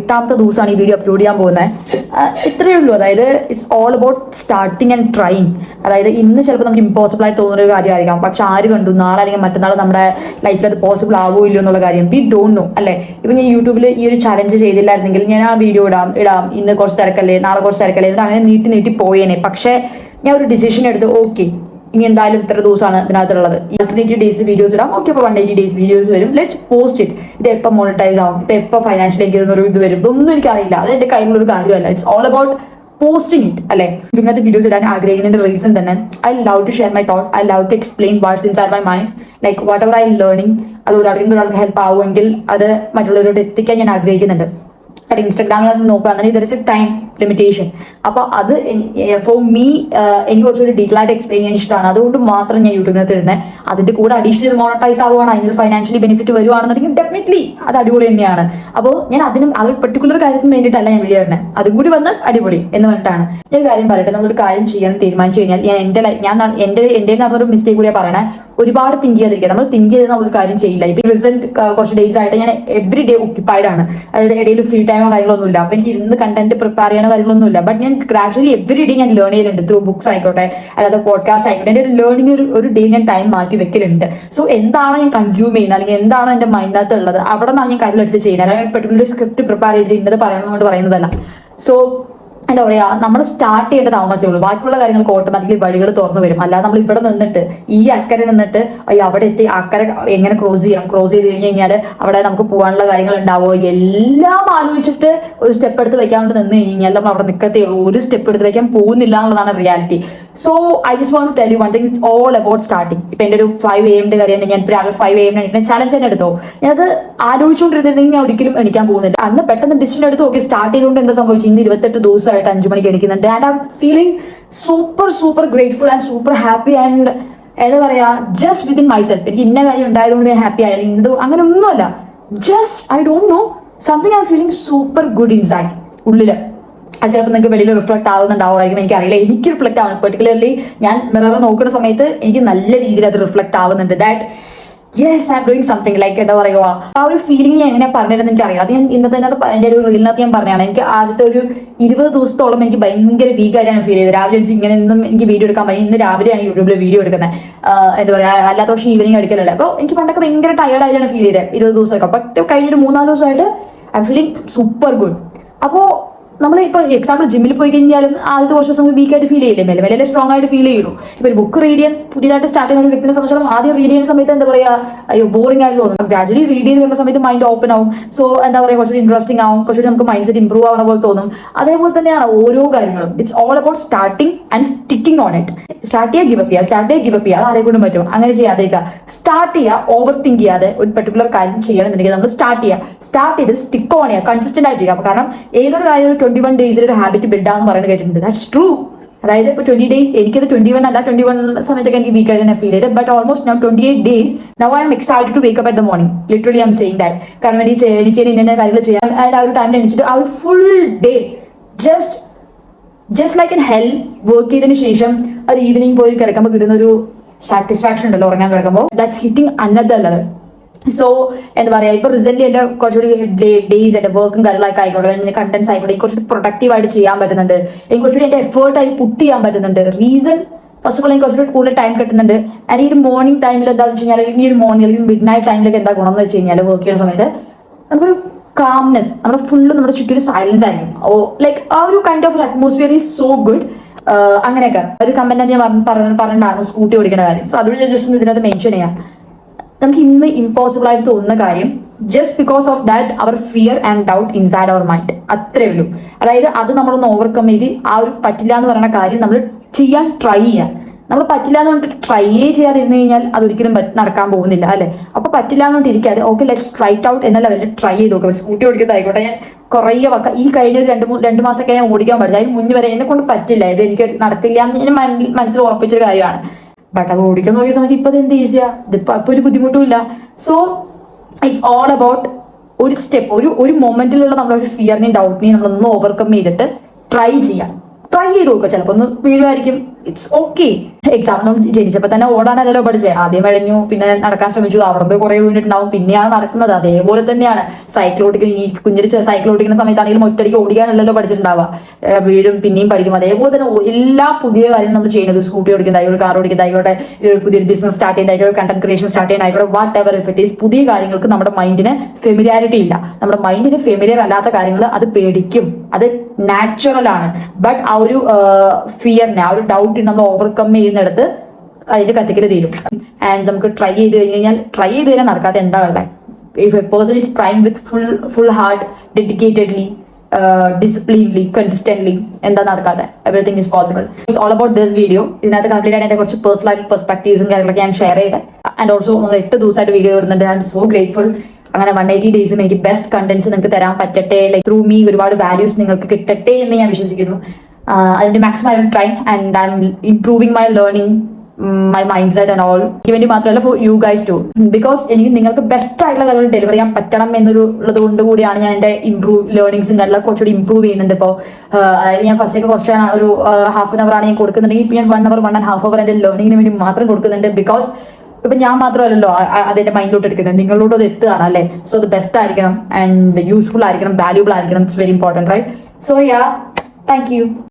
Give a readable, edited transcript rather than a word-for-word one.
8ാമത്തെ ദിവസമാണ് ഈ video upload ചെയ്യാൻ പോകുന്നത്. ഇത്രയേ ഉള്ളൂ. അതായത് it's all about starting and trying. അതായത് ഇന്ന് ചിലപ്പോൾ നമുക്ക് ഇമ്പോസിബിൾ ആയിട്ട് തോന്നുന്ന ഒരു കാര്യമായിരിക്കാം, പക്ഷെ ആര് കണ്ടു നാളെ അല്ലെങ്കിൽ മറ്റന്നാൾ നമ്മുടെ ലൈഫിൽ അത് പോസിബിൾ ആവോ ഇല്ലയോ എന്നുള്ള കാര്യം വി ഡോണ്ട് നോ അല്ലേ. ഇപ്പം ഞാൻ യൂട്യൂബിൽ ഈ ഒരു ചലഞ്ച് ചെയ്തില്ലായിരുന്നെങ്കിൽ ഞാൻ ആ വീഡിയോ ഇടാം ഇന്ന് കുറച്ച് തിരക്കല്ലേ നാളെ കുറച്ച് തിരക്കല്ലേ എന്നിട്ട് അങ്ങനെ നീട്ടി പോയേനെ. പക്ഷേ ഞാൻ ഒരു ഡിസിഷൻ എടുത്ത് ഓക്കെ ഇനി എന്തായാലും ഇത്ര ദിവസമാണ് ഇതിനകത്തുള്ളത്, ആൾട്ടർനേറ്റീവ് ഡേയ്സ് വീഡിയോസ് ഇടാം. ഓക്കെ, ഇപ്പോൾ 180 days വീഡിയോസ് വരും, ലെറ്റ്സ് പോസ്റ്റ് ഇറ്റ്. ഇത് എപ്പോൾ മോണിറ്റൈസ് ആവും, ഇപ്പം എപ്പോൾ ഫൈനാൻഷ്യലി എനിക്ക് ഒരു ഇത് വരും, ഇതൊന്നും എനിക്കറിയില്ല. അത് എൻ്റെ കയ്യിലുള്ള ഒരു കാര്യമല്ല. It's all about posting it അല്ലേ. ഇങ്ങനത്തെ വീഡിയോസ് ഇടാൻ ആഗ്രഹിക്കുന്നതിന്റെ റീസൺ തന്നെ I love to share my thought, I love to explain what's inside my mind, like whatever I learning അത് ഒരാൾക്ക് ഹെൽപ്പ് ആവുമെങ്കിൽ അത് മറ്റുള്ളവരോട് എത്തിക്കാൻ ഞാൻ ആഗ്രഹിക്കുന്നുണ്ട്. അത് ഇൻസ്റ്റാഗ്രാമിൽ നോക്കുകയാണെങ്കിൽ ഇതൊരു ടൈം ലിമിറ്റേഷൻ. അപ്പോൾ അത് ഫോർ മീ എനിക്ക് കുറച്ചൊരു ഡീറ്റെയിൽ ആയിട്ട് എക്സ്പ്ലെയിൻ ചെയ്യാൻ ഇഷ്ടമാണ്. അതുകൊണ്ട് മാത്രം ഞാൻ യൂട്യൂബിനകത്ത് ഇടുന്നത്. അതിന്റെ കൂടെ അഡീഷണൽ മോണിറ്റൈസ് ആവുകയാണ്, അതിന് ഫൈനാൻഷ്യലി ബെനിഫിറ്റ് വരുവാണെന്നുണ്ടെങ്കിൽ ഡെഫിനറ്റ്ലി അത് അടിപൊളി തന്നെയാണ്. അപ്പോൾ ഞാൻ അതിനും അത് പെർട്ടിക്കുലർ കാര്യത്തിന് വേണ്ടിയിട്ടല്ല ഞാൻ വീഡിയോ ഇടുന്നത്, അതും കൂടി വന്ന് അടിപൊളി എന്ന് പറഞ്ഞിട്ടാണ്. ഞാൻ ഒരു കാര്യം പറയട്ടെ, നമ്മളൊരു കാര്യം ചെയ്യാൻ തീരുമാനിച്ചു കഴിഞ്ഞാൽ ഞാൻ എൻ്റെ നടന്നൊരു മിസ്റ്റേക്ക് കൂടിയാണ് പറയണേ. ഒരുപാട് തിങ്ക് ചെയ്യാതിരിക്കുക. നമ്മൾ തിങ്ക് ചെയ്ത് നമ്മളൊരു കാര്യം ചെയ്യില്ല. ഇപ്പൊ റീസെന്റ് കുറച്ച് ഡേയ്സ് ആയിട്ട് ഞാൻ എവറി ഡേ ഒക്യുപ്പൈഡ് ആണ്. അതായത് ഇടയിൽ ഫ്രീ ടൈമോ കാര്യങ്ങളൊന്നുമില്ല. അപ്പൊ എനിക്ക് ഇരുന്ന് കണ്ടന്റ് പ്രിപ്പയർ ചെയ്യാനോ കാര്യങ്ങളൊന്നുമില്ല. ബട്ട് ഞാൻ ഗ്രാജുവലി എവറി ഡേ ഞാൻ ലേൺ ചെയ്യലുണ്ട്. ത്രൂ ബുക്സ് ആയിക്കോട്ടെ, അല്ലാതെ പോഡ്കാസ്റ്റ് ആയിക്കോട്ടെ, എൻ്റെ ഒരു ലേണിംഗ് ഒരു ഡേ ഞാൻ ടൈം മാറ്റി വെക്കലുണ്ട്. സോ എന്താണോ ഞാൻ കൺസ്യൂം ചെയ്യുന്നത് അല്ലെങ്കിൽ എന്താണോ എൻ്റെ മൈൻഡിനകത്ത് ഉള്ളത് അവിടെ നിന്നാണ് ഞാൻ കാര്യങ്ങളെടുത്ത് ചെയ്യുന്നത്. അല്ലെങ്കിൽ പെർട്ടിക്കുലർ സ്ക്രിപ്റ്റ് പ്രിപ്പയർ ചെയ്തിട്ട് ഇന്നത് പറയണമെന്നുകൊണ്ട് പറയുന്നതല്ല. സോ എന്താ പറയുക, നമ്മൾ സ്റ്റാർട്ട് ചെയ്യേണ്ട താമസിച്ചുള്ളൂ. ബാക്കിയുള്ള കാര്യങ്ങൾക്ക് ഓട്ടോമാറ്റിക്കലി വഴികൾ തുറന്നു വരും. അല്ലാതെ നമ്മൾ ഇവിടെ നിന്നിട്ട് ഈ അക്കരെ നിന്നിട്ട് അവിടെ എത്തി അക്കരെ എങ്ങനെ ക്രോസ് ചെയ്ത് കഴിഞ്ഞാൽ അവിടെ നമുക്ക് പോകാനുള്ള കാര്യങ്ങൾ ഉണ്ടാവുമോ എല്ലാം ആലോചിച്ചിട്ട് ഒരു സ്റ്റെപ്പ് എടുത്ത് വെക്കാൻ വേണ്ടി നിന്ന് കഴിഞ്ഞാൽ നമ്മൾ അവിടെ നിൽക്കത്തേ ഉള്ളൂ. ഒരു സ്റ്റെപ്പ് എടുത്ത് വെക്കാൻ പോകുന്നില്ല എന്നുള്ളതാണ് reality. So I just want to tell you one thing, it's all about starting. ഇപ്പൊ എൻ്റെ ഒരു 5 AM കാര്യം ഞാൻ രാവിലെ 5 AM എണീക്കുന്ന ചലഞ്ച് തന്നെ എടുത്തോ. ഞാനത് ആലോചിച്ചുകൊണ്ടിരുന്നെങ്കിൽ ഞാൻ ഒരിക്കലും എണീക്കാൻ പോകുന്നില്ല. അന്ന് പെട്ടെന്ന് ഡിസിഷൻ എടുത്ത് ഓക്കെ സ്റ്റാർട്ട് ചെയ്തുകൊണ്ട് എന്താ സംഭവിച്ചു, ഇന്ന് 28 ദിവസമായിട്ട് 5 മണിക്ക് എണീക്കുന്നുണ്ട്. And I M feeling super grateful and super happy and എന്താ പറയാ ജസ്റ്റ് വിത്തിൻ മൈസെൽഫ്. എനിക്ക് ഇന്ന കാര്യം ഉണ്ടായതുകൊണ്ട് ഞാൻ ഹാപ്പി ആയാലും ഇത് അങ്ങനെ ഒന്നുമല്ല. Just I don't know something I M feeling super good inside ഉള്ളില്. അത് ചിലപ്പോൾ നിങ്ങൾക്ക് വെളിയിൽ റിഫ്ലക്ട് ആവുന്നുണ്ടാവുമായിരിക്കും, എനിക്കറിയില്ല. എനിക്ക് റിഫ്ലക്ട് ആവുന്നു. പെർട്ടിക്കുലർലി ഞാൻ മിറർ നോക്കുന്ന സമയത്ത് എനിക്ക് നല്ല രീതിയിൽ അത് റിഫ്ലക്ട് ആവുന്നുണ്ട്. That yes I am doing something like എന്താ പറയുക, ആ ഒരു ഫീലിംഗ് ഞാൻ എങ്ങനെ പറഞ്ഞിരുന്നു എനിക്കറിയാം. അത് ഞാൻ ഇന്നത്തെ എൻ്റെ ഒരു റീലിനകത്ത് ഞാൻ പറഞ്ഞതാണ്. എനിക്ക് ആദ്യത്തെ ഒരു 20 ദിവസത്തോളം എനിക്ക് ഭയങ്കര വീക്കായിട്ടാണ് ഫീൽ ചെയ്തത്. രാവിലെ ഇങ്ങനെ ഒന്നും എനിക്ക് വീഡിയോ എടുക്കാൻ പറ്റും. ഇന്ന് രാവിലെയാണ് യൂട്യൂബിൽ വീഡിയോ എടുക്കുന്നത്. എന്താ പറയുക, അല്ലാത്ത പക്ഷേ ഈവനിങ് എടുക്കലല്ലേ. അപ്പോൾ എനിക്ക് പണ്ടൊക്കെ ഭയങ്കര ടയർഡായിട്ടാണ് ഫീൽ ചെയ്തത് 20 ദിവസമൊക്കെ. ബട്ട് കഴിഞ്ഞൊരു 3-4 ദിവസമായിട്ട് I M feeling super good. അപ്പോൾ നമ്മൾ ഇപ്പോൾ എക്സാമ്പിൾ ജിമ്മിൽ പോയി കഴിഞ്ഞാലും ആദ്യത്തെ കുറച്ച് ദിവസം വീക്കായിട്ട് ഫീൽ ചെയ്യില്ലേ, മെല്ലെ സ്ട്രോങ് ആയിട്ട് ഫീൽ ചെയ്യുള്ളൂ. ഇപ്പോൾ ഒരു ബുക്ക് റീഡ് ചെയ്യാൻ പുതിയതായിട്ട് സ്റ്റാർട്ട് ചെയ്യുന്ന ഒരു വ്യക്തിയെ സംബന്ധിച്ചിടത്തോളം ആദ്യം റീഡ് ചെയ്യുന്ന സമയത്ത് എന്താ പറയുക, അയ്യോ ബോറിംഗ് ആയിട്ട് തോന്നും. ഗ്രാജുവലി റീഡ് ചെയ്ത് വരുന്ന സമയത്ത് മൈൻഡ് ഓപ്പൺ ആവും. സോ എന്താ പറയുക, കുറച്ചുകൂടി ഇൻട്രസ്റ്റിംഗ് ആവും, കുറച്ചുകൂടി നമുക്ക് മൈൻഡ് സെറ്റ് ഇംപ്രൂവ് ആവുന്ന പോലെ തോന്നും. അതേപോലെ തന്നെയാണ് ഓരോ കാര്യങ്ങളും. It's all about starting and sticking on it. Start ചെയ്യുക, ഗിവ് അപ്പ് ചെയ്യുക, അത് ആരെ കൊണ്ടും പറ്റും. അങ്ങനെ ചെയ്യാതിരിക്കുക. സ്റ്റാർട്ട് ചെയ്യുക, ഓവർ തിങ്ക് ചെയ്യാതെ ഒരു പെർട്ടിക്കുലർ കാര്യം ചെയ്യണമെന്നുണ്ടെങ്കിൽ നമ്മൾ സ്റ്റാർട്ട് ചെയ്ത് സ്റ്റിക്ക് ഓൺ ചെയ്യുക, കൺസിസ്റ്റന്റ് ആയിട്ടിരിക്കുക. കാരണം ഏതൊരു കാര്യം 21 days ഒരു ഹാബിറ്റ് ബിൽഡ് ആണെന്ന് പറയുന്നത് കേട്ടിട്ടുണ്ട്. That's true. അതായത് ഇപ്പോൾ 20 days, എനിക്കത് 21 അല്ല, 21 സമയത്തൊക്കെ എനിക്ക് വീക്കായിട്ട് തന്നെ ഫീൽ ചെയ്ത്. But almost now 28 days now I am excited to wake up at the morning. Literally I am saying that. കാരണം എനിക്ക് ഇന്ന കാര്യങ്ങൾ ചെയ്യാം. ആ ഒരു ടൈമിൽ എണീച്ചിട്ട് ആ ഒരു full day just like in hell work ചെയ്തതിന് ശേഷം ഒരു ഈവനിങ് പോയി കിടക്കുമ്പോൾ കിട്ടുന്ന ഒരു സാറ്റിസ്ഫാക്ഷൻ ഉണ്ടല്ലോ ഉറങ്ങാൻ കിടക്കുമ്പോൾ, that's hitting another level. So എന്താ പറയുക, ഇപ്പോൾ റിസെന്റ് എൻ്റെ കുറച്ചുകൂടി ഡേയ്സ് എൻ്റെ വർക്കും കാര്യങ്ങളൊക്കെ ആയിക്കോട്ടെ, എൻ്റെ കണ്ടന്റ്സ് ആയിക്കോട്ടെ, എനിക്ക് കുറച്ചുകൂടി പ്രൊഡക്റ്റീവ് ആയിട്ട് ചെയ്യാൻ പറ്റുന്നുണ്ട്. എനിക്ക് കുറച്ചുകൂടി എൻ്റെ എഫേർട്ടായി പുട്ട് ചെയ്യാൻ പറ്റുന്നുണ്ട്. റീസൺ ഫസ്റ്റ് ഓഫ് ഓൾ എനിക്ക് കുറച്ചുകൂടി കൂടുതൽ ടൈം കിട്ടുന്നുണ്ട്. ആൻഡ് ഈ ഒരു മോർണിംഗ് ടൈമിൽ എന്താണെന്ന് വെച്ച് കഴിഞ്ഞാൽ, ഈ ഒരു മോർണിംഗ് അല്ലെങ്കിൽ മിഡ് നൈറ്റ് ടൈമിലൊക്കെ എന്താ ഗുണം എന്ന് വെച്ച് കഴിഞ്ഞാൽ, വർക്ക് ചെയ്യുന്ന സമയത്ത് നമുക്കൊരു കാംനെസ്, നമ്മുടെ ഫുള്ള് നമ്മുടെ ചുറ്റും സൈലൻസ് ആയിരിക്കും. ലൈക്ക് ആ ഒരു kind of atmosphere is so good. അങ്ങനെയൊക്കെ ഒരു കമ്പനി ഞാൻ പറഞ്ഞിട്ടുണ്ടായിരുന്നു സ്കൂട്ടി ഓടിക്കുന്ന കാര്യം. സോ അതുകൊണ്ട് ഞാൻ ജസ്റ്റ് ഇതിനകത്ത് മെൻഷൻ ചെയ്യാം. നമുക്ക് ഇന്ന് ഇമ്പോസിബിൾ ആയിട്ട് തോന്നുന്ന കാര്യം just because of that our fear and doubt inside our mind, അത്രേ ഉള്ളൂ. അതായത് അത് നമ്മളൊന്ന് ഓവർകം ചെയ്ത് ആ ഒരു പറ്റില്ല എന്ന് പറയുന്ന കാര്യം നമ്മൾ ചെയ്യാൻ ട്രൈ ചെയ്യാം. നമ്മൾ പറ്റില്ല എന്ന് പറഞ്ഞിട്ട് ട്രൈ ചെയ്യാതിരുന്നു കഴിഞ്ഞാൽ അതൊരിക്കലും നടക്കാൻ പോകുന്നില്ല അല്ലെ. അപ്പൊ പറ്റില്ല എന്ന് പറഞ്ഞിരിക്കാതെ ഓക്കെ ലെറ്റ്സ് ട്രൈ ഔട്ട് എന്ന ലെവലിൽ ട്രൈ ചെയ്ത് നോക്കുക. സ്കൂട്ടി ഓടിക്കുന്നതായിക്കോട്ടെ, ഞാൻ കുറേ ഈ കഴിഞ്ഞ ഒരു 2 മാസമൊക്കെ ഞാൻ ഓടിക്കാൻ പഠിച്ചു. അതിന് മുന്നേ വരെ എന്നെ കൊണ്ട് പറ്റില്ല, ഇത് എനിക്ക് നടക്കില്ല എന്ന് ഞാൻ മനസ്സിൽ ഉറപ്പിച്ചൊരു കാര്യമാണ്. ബട്ട് അത് ഓടിക്കാൻ നോക്കിയ സമയത്ത് ഇപ്പൊ അത് എന്ത് ഈസിയാ, ഇതിപ്പോ ഒരു ബുദ്ധിമുട്ടും ഇല്ല. സോ ഇറ്റ്സ് ഓൾ അബൌട്ട് ഒരു സ്റ്റെപ്പ്, ഒരു മൊമെന്റിലുള്ള നമ്മളൊരു ഫിയറിനെയും ഡൗട്ടിനെയും നമ്മളൊന്ന് ഓവർകം ചെയ്തിട്ട് ട്രൈ ചെയ്ത് നോക്കുക. ചിലപ്പോൾ ഒന്ന് വീഴുമായിരിക്കും, ഇറ്റ്സ് ഓക്കെ. എക്സാമിന് ജനിച്ചപ്പോൾ തന്നെ ഓടാനല്ലല്ലോ പഠിച്ചേ. ആദ്യം വഴഞ്ഞു, പിന്നെ നടക്കാൻ ശ്രമിച്ചു, അവിടെ കുറെ വീണിട്ടുണ്ടാവും, പിന്നെയാണ് നടക്കുന്നത്. അതേപോലെ തന്നെയാണ് സൈക്കിൾ ഓടിക്കുന്ന. ഈ കുഞ്ഞിന് സൈക്കിൾ ഓടിക്കുന്ന സമയത്താണെങ്കിലും ഒറ്റയ്ക്ക് ഓടിക്കാനല്ലല്ലോ പഠിച്ചിട്ടുണ്ടാവുക. വീഴും, പിന്നെയും പഠിക്കും. അതേപോലെ തന്നെ എല്ലാ പുതിയ കാര്യം നമ്മൾ ചെയ്യുന്നത്, സ്കൂട്ടി ഓടിക്കുന്നതായിക്കോട്ടെ, കാർ ഓടിക്കുന്നതായിക്കോട്ടെ, പുതിയൊരു ബിസിനസ് സ്റ്റാർട്ട് ചെയ്യുന്നതായിക്കോട്ടെ, കണ്ടന്റ് ക്രിയേഷൻ സ്റ്റാർട്ട് ചെയ്യുന്നതായിക്കോട്ടെ, whatever if it is, പുതിയ കാര്യങ്ങൾക്ക് നമ്മുടെ മൈൻഡിന് ഫെമിലിയാരിറ്റി ഇല്ല. നമ്മുടെ മൈൻഡിന് ഫെമിലിയർ അല്ലാത്ത കാര്യങ്ങൾ അത് പേടിക്കും. അത് നാച്ചുറൽ ആണ്. ബട്ട് ആ ഒരു ഫിയറിനെ, ആ ഒരു ഡൗട്ടിനെ നമ്മൾ ഓവർകം ചെയ്യുന്നിടത്ത് അതിന്റെ കത്തിക്കൽ തീരും. ആൻഡ് നമുക്ക് ട്രൈ ചെയ്ത് കഴിഞ്ഞാൽ നടക്കാത്ത എന്താ ഉള്ളത്? If a person is trying with full heart, dedicatedly, disciplinely, consistently, എന്താ നടക്കാതെ? Everything is possible. It's all about this video. ഇതിനകത്ത് കംപ്ലീറ്റ് ആയിട്ട് എന്റെ കുറച്ച് പേഴ്സണൽ ആയിട്ട് പെർസ്പെക്ടീവ്സും കാര്യങ്ങളൊക്കെ ഞാൻ ഷെയർ ചെയ്തത്. ആൻഡ് ഓൾസോ നമ്മൾ 8 ദിവസമായിട്ട് വീഡിയോ ഇടുന്നുണ്ട്. I am so grateful. അങ്ങനെ 180 ഡേയ്സും എനിക്ക് ബെസ്റ്റ് കണ്ടന്റ്സ് നിങ്ങൾക്ക് തരാൻ പറ്റട്ടെ, ലൈക്ക് ത്രൂ മീ ഒരുപാട് വാല്യൂസ് നിങ്ങൾക്ക് കിട്ടട്ടെ എന്ന് ഞാൻ വിശ്വസിക്കുന്നു. അതിന്റെ maximum I will try and I am improving my learning, my mindset and all. എനിക്ക് വേണ്ടി മാത്രമല്ല, for you guys too. Because എനിക്ക് നിങ്ങൾക്ക് ബെസ്റ്റ് ആയിട്ടുള്ള കാര്യങ്ങൾ ഡെലിവർ ചെയ്യാൻ പറ്റണം എന്നുള്ളത് കൊണ്ട് കൂടിയാണ് ഞാൻ എന്റെ ലേണിംഗ്സും കാര്യങ്ങളൊക്കെ കുറച്ചുകൂടി ഇംപ്രൂവ് ചെയ്യുന്നുണ്ട്. ഇപ്പോൾ അതായത് ഞാൻ ഫസ്റ്റ് ഒക്കെ കുറച്ച് ഒരു ഹാഫ് ആൻ അവർ ആണ് ഞാൻ കൊടുക്കുന്നുണ്ടെങ്കിൽ ഇപ്പോൾ ഞാൻ 1 hour 1.5 hour എന്റെ ലേണിംഗിന് വേണ്ടി മാത്രം കൊടുക്കുന്നുണ്ട്. ബിക്കോസ് ഇപ്പൊ ഞാൻ മാത്രമല്ലല്ലോ അതിന്റെ മൈൻഡിലോട്ട് എടുക്കുന്നത്, നിങ്ങളോട് അത് എത്തുകയാണ് അല്ലേ. സോ അത് ബെസ്റ്റ് ആയിരിക്കണം ആൻഡ് യൂസ്ഫുൾ ആയിരിക്കണം, വാല്യൂബിൾ ആയിരിക്കണം. It's very important, right? So yeah, thank U.